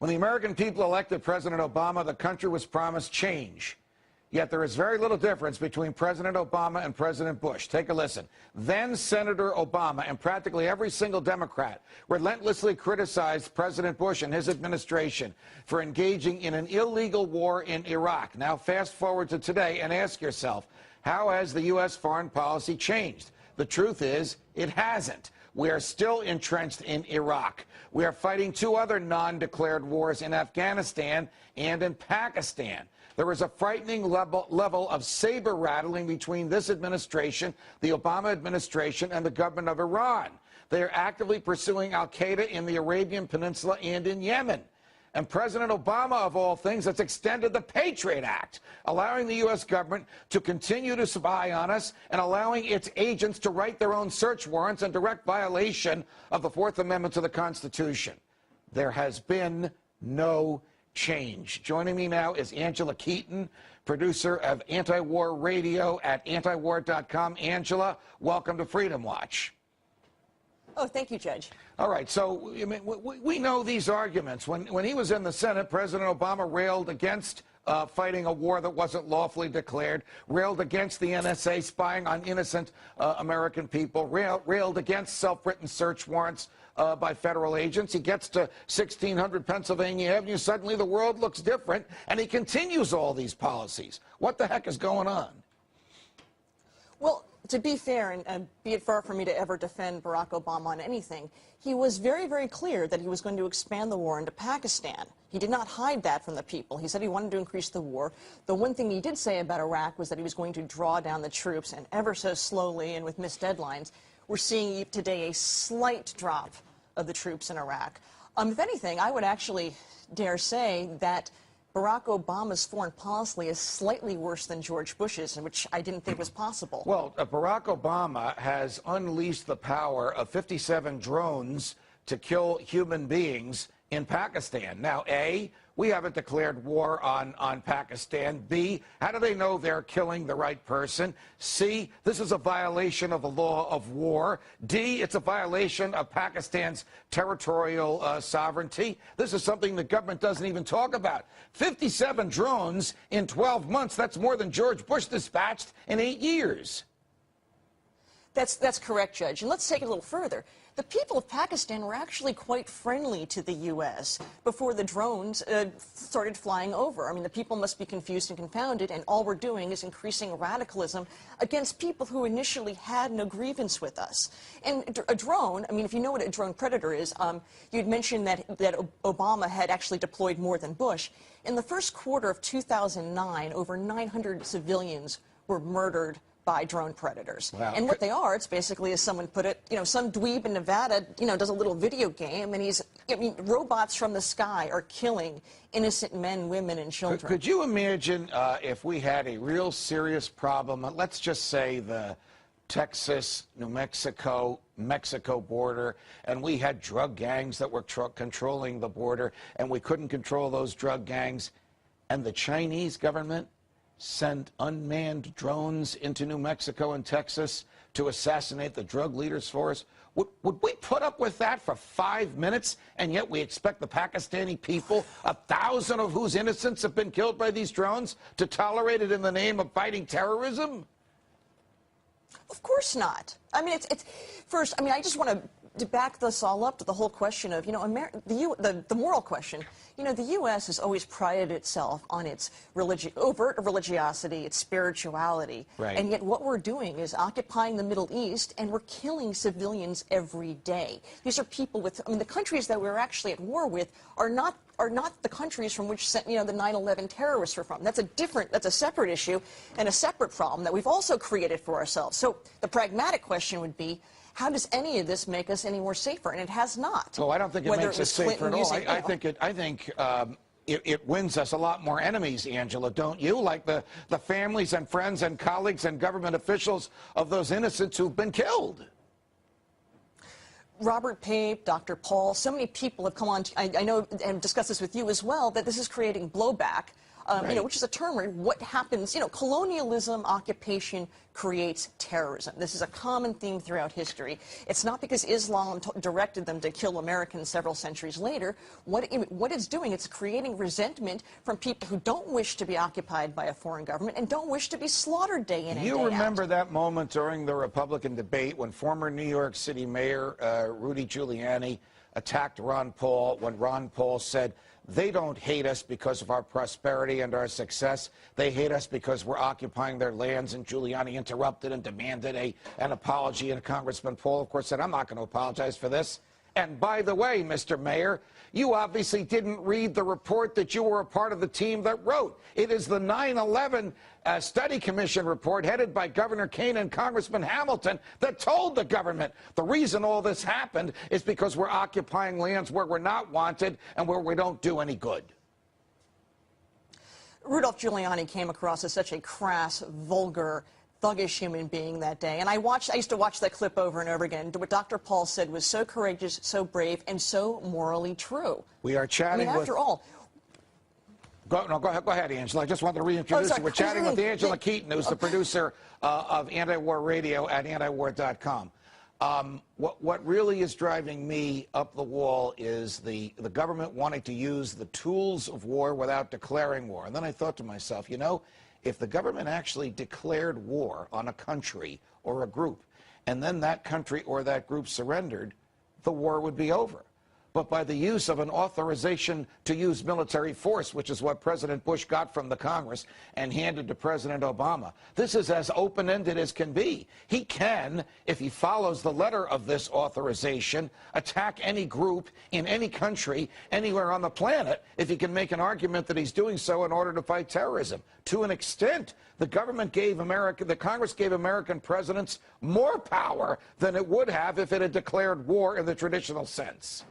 When the American people elected President Obama, the country was promised change. Yet there is very little difference between President Obama and President Bush. Take a listen. Then Senator Obama and practically every single Democrat relentlessly criticized President Bush and his administration for engaging in an illegal war in Iraq. Now fast forward to today and ask yourself, how has the U.S. foreign policy changed? The truth is, it hasn't. We are still entrenched in Iraq. We are fighting two other non-declared wars in Afghanistan and in Pakistan. There is a frightening level of saber-rattling between this administration, the Obama administration, and the government of Iran. They are actively pursuing al-Qaeda in the Arabian Peninsula and in Yemen. And President Obama, of all things, has extended the Patriot Act, allowing the U.S. government to continue to spy on us and allowing its agents to write their own search warrants in direct violation of the Fourth Amendment to the Constitution. There has been no change. Joining me now is Angela Keaton, producer of Anti-War Radio at antiwar.com. Angela, welcome to Freedom Watch. Oh, thank you, Judge. All right, so I mean, we know these arguments. When he was in the Senate, President Obama railed against fighting a war that wasn't lawfully declared, railed against the NSA spying on innocent American people, railed against self-written search warrants by federal agents. He gets to 1600 Pennsylvania Avenue. Suddenly the world looks different, and he continues all these policies. What the heck is going on? Well, to be fair, and be it far from me to ever defend Barack Obama on anything, he was very, very clear that he was going to expand the war into Pakistan. He did not hide that from the people. He said he wanted to increase the war. The one thing he did say about Iraq was that he was going to draw down the troops, and ever so slowly and with missed deadlines, we're seeing today a slight drop of the troops in Iraq. If anything, I would actually dare say that Barack Obama's foreign policy is slightly worse than George Bush's, which I didn't think was possible. Well, Barack Obama has unleashed the power of 57 drones to kill human beings in Pakistan. Now, A, we haven't declared war on Pakistan. B, how do they know they're killing the right person? C, this is a violation of the law of war. D, it's a violation of Pakistan's territorial sovereignty. This is something the government doesn't even talk about. 57 drones in 12 months, that's more than George Bush dispatched in 8 years. That's correct, Judge. And let's take it a little further. The people of Pakistan were actually quite friendly to the U.S. before the drones started flying over. I mean, the people must be confused and confounded, and all we're doing is increasing radicalism against people who initially had no grievance with us. And a drone, I mean, if you know what a drone predator is, you'd mentioned that Obama had actually deployed more than Bush. In the first quarter of 2009, over 900 civilians were murdered by drone predators. Wow. And what they are, it's basically, as someone put it, some dweeb in Nevada, does a little video game, and robots from the sky are killing innocent men, women, and children. Could you imagine if we had a real serious problem, let's just say the Texas, New Mexico, Mexico border, and we had drug gangs that were controlling the border, and we couldn't control those drug gangs, and the Chinese government sent unmanned drones into New Mexico and Texas to assassinate the drug leaders for us? Would we put up with that for 5 minutes, and yet we expect the Pakistani people, 1,000 of whose innocents have been killed by these drones, to tolerate it in the name of fighting terrorism? Of course not. I mean, first, I just want to back this all up to the whole question of, the moral question. The U.S. has always prided itself on its overt religiosity, its spirituality. Right. And yet what we're doing is occupying the Middle East, and we're killing civilians every day. These are people with, the countries that we're actually at war with are not the countries from which, the 9/11 terrorists were from. That's a separate issue and a separate problem that we've also created for ourselves. So the pragmatic question would be, how does any of this make us any more safer? And it has not. Oh, I don't think it makes us safer at all. I think it wins us a lot more enemies, Angela, don't you? Like the families and friends and colleagues and government officials of those innocents who've been killed. Robert Pape, Dr. Paul, so many people have come on, I know, and discussed this with you as well, that this is creating blowback which is a term where what happens, colonialism, occupation creates terrorism. This is a common theme throughout history. It's not because Islam directed them to kill Americans several centuries later. What it's doing, it's creating resentment from people who don't wish to be occupied by a foreign government and don't wish to be slaughtered day in and day out. You remember that moment during the Republican debate when former New York City Mayor Rudy Giuliani attacked Ron Paul when Ron Paul said, they don't hate us because of our prosperity and our success. They hate us because we're occupying their lands. And Giuliani interrupted and demanded an apology. And Congressman Paul, of course, said, I'm not going to apologize for this. And by the way, Mr. Mayor, you obviously didn't read the report that you were a part of the team that wrote. It is the 9/11 Study Commission report headed by Governor Kaine and Congressman Hamilton that told the government the reason all this happened is because we're occupying lands where we're not wanted and where we don't do any good. Rudolph Giuliani came across as such a crass, vulgar, thuggish human being that day. And I used to watch that clip over and over again. What Dr. Paul said was so courageous, so brave, and so morally true. We are chatting after all. Go ahead, Angela. I just wanted to reintroduce you. We're chatting with Angela Keaton, who's the producer of Anti-War Radio at antiwar.com. What really is driving me up the wall is the government wanting to use the tools of war without declaring war. And then I thought to myself, if the government actually declared war on a country or a group, and then that country or that group surrendered, the war would be over. But by the use of an authorization to use military force, which is what President Bush got from the Congress and handed to President Obama, this is as open-ended as can be. He can, if he follows the letter of this authorization, attack any group in any country anywhere on the planet if he can make an argument that he's doing so in order to fight terrorism. To an extent, the Congress gave American presidents more power than it would have if it had declared war in the traditional sense.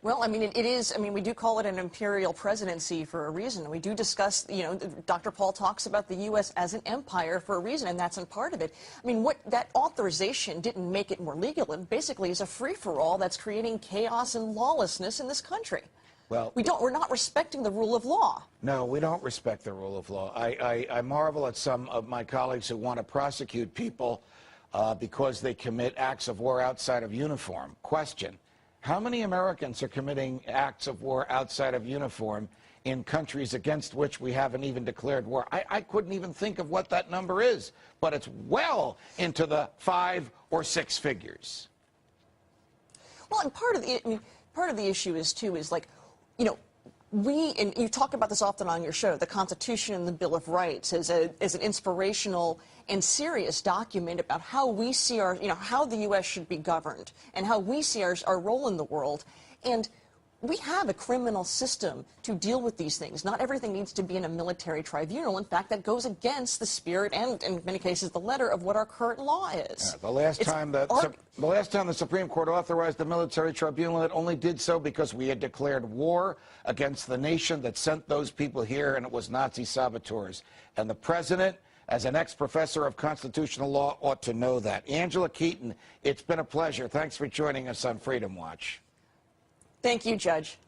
Well, we do call it an imperial presidency for a reason. We do discuss, Dr. Paul talks about the U.S. as an empire for a reason, and that's in part of it. That authorization didn't make it more legal. It basically is a free-for-all that's creating chaos and lawlessness in this country. Well, we're not respecting the rule of law. No, we don't respect the rule of law. I marvel at some of my colleagues who want to prosecute people because they commit acts of war outside of uniform. Question. How many Americans are committing acts of war outside of uniform in countries against which we haven't even declared war? I couldn't even think of what that number is, but it's well into the 5 or 6 figures. Well, and part of the issue is and you talk about this often on your show, the Constitution and the Bill of Rights as an inspirational and serious document about how we see how the U.S. should be governed and how we see our role in the world. And we have a criminal system to deal with these things. Not everything needs to be in a military tribunal. In fact, that goes against the spirit and, in many cases, the letter of what our current law is. Yeah, the last time the Supreme Court authorized the military tribunal, it only did so because we had declared war against the nation that sent those people here, and it was Nazi saboteurs. And the president, as an ex-professor of constitutional law, ought to know that. Angela Keaton, it's been a pleasure. Thanks for joining us on Freedom Watch. Thank you, Judge.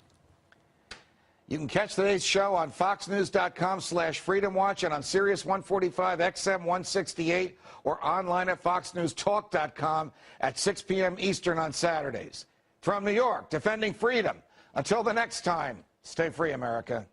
You can catch today's show on foxnews.com/freedomwatch and on Sirius 145 XM 168 or online at foxnewstalk.com at 6 p.m. Eastern on Saturdays. From New York, defending freedom. Until the next time, stay free, America.